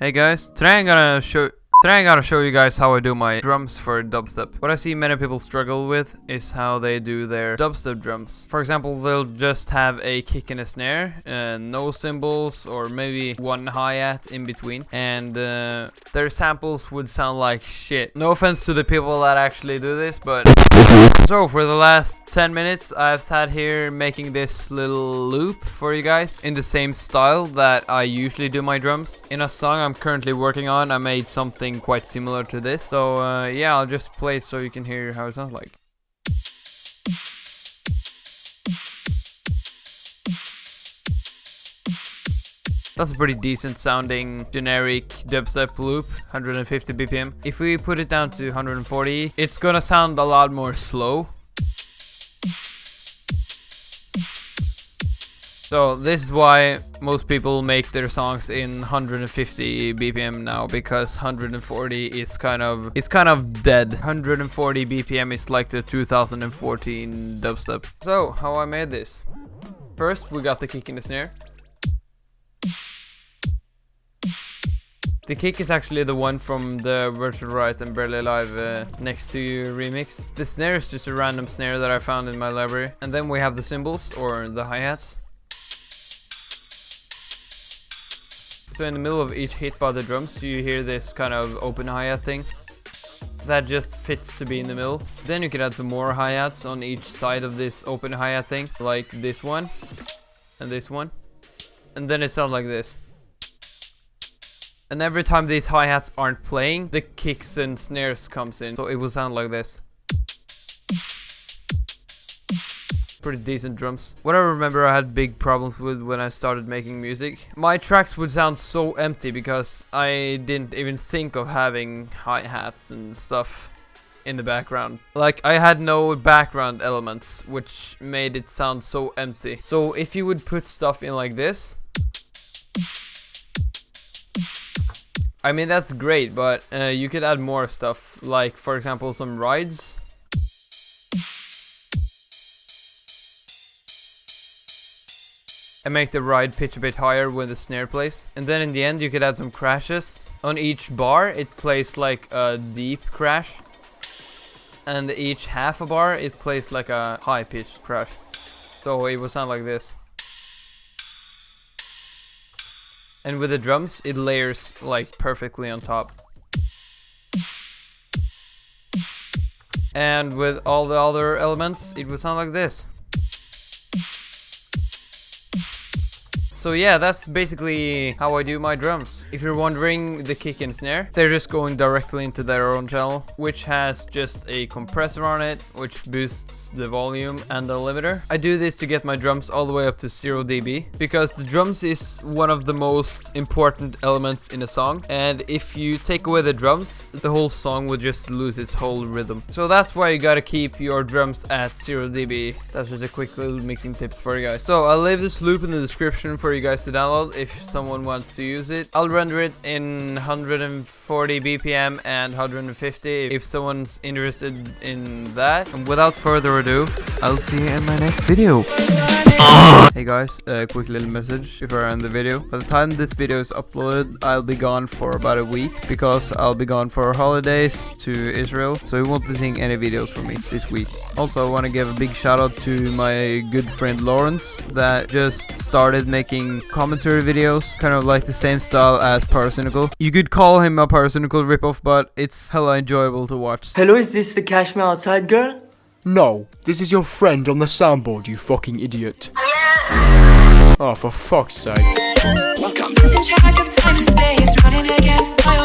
Hey guys, today I'm gonna show you guys how I do my drums for dubstep. What I see many people struggle with is how they do their dubstep drums. For example, they'll just have a kick and a snare, no cymbals, or maybe one hi-hat in between, and their samples would sound like shit. No offense to the people that actually do this, but... So, for the last 10 minutes, I've sat here making this little loop for you guys in the same style that I usually do my drums. In a song I'm currently working on, I made something quite similar to this. So, yeah, I'll just play it so you can hear how it sounds like. That's a pretty decent sounding generic dubstep loop, 150 BPM. If we put it down to 140, it's gonna sound a lot more slow. So this is why most people make their songs in 150 BPM now, because 140 is kind of dead. 140 BPM is like the 2014 dubstep. So how I made this. First we got the kick and the snare. The kick is actually the one from the Virtual Riot and Barely Alive Next to You remix. The snare is just a random snare that I found in my library. And then we have the cymbals, or the hi-hats. So in the middle of each hit by the drums, you hear this kind of open hi-hat thing. That just fits to be in the middle. Then you can add some more hi-hats on each side of this open hi-hat thing. Like this one, and this one. And then it sounds like this. And every time these hi-hats aren't playing, the kicks and snares comes in. So it will sound like this. Pretty decent drums. What I remember I had big problems with when I started making music. My tracks would sound so empty because I didn't even think of having hi-hats and stuff in the background. Like, I had no background elements, which made it sound so empty. So if you would put stuff in like this, I mean, that's great, but you could add more stuff, like, for example, some rides. And make the ride pitch a bit higher when the snare plays. And then in the end, you could add some crashes. On each bar, it plays like a deep crash. And each half a bar, it plays like a high-pitched crash. So it will sound like this. And with the drums, it layers like perfectly on top. And with all the other elements, it will sound like this. So yeah, that's basically how I do my drums. If you're wondering, the kick and snare, they're just going directly into their own channel, which has just a compressor on it, which boosts the volume and the limiter. I do this to get my drums all the way up to 0 dB, because the drums is one of the most important elements in a song, and if you take away the drums, the whole song would just lose its whole rhythm. So that's why you gotta keep your drums at 0 dB. That's just a quick little mixing tips for you guys. So I'll leave this loop in the description for you guys to download if someone wants to use it. I'll render it in 140 BPM and 150 if someone's interested in that. And without further ado, I'll see you in my next video. Hey guys, a quick little message before I end the video. By the time this video is uploaded, I'll be gone for about a week because I'll be gone for holidays to Israel, so you won't be seeing any videos from me this week. Also, I want to give a big shout out to my good friend Lawrence that just started making commentary videos, kind of like the same style as Paracynical. You could call him a Paracynical ripoff, but it's hella enjoyable to watch. Hello, is this the Cash Me Outside girl? No, this is your friend on the soundboard, you fucking idiot. Oh, for fuck's sake. Losing track of time and space, running against my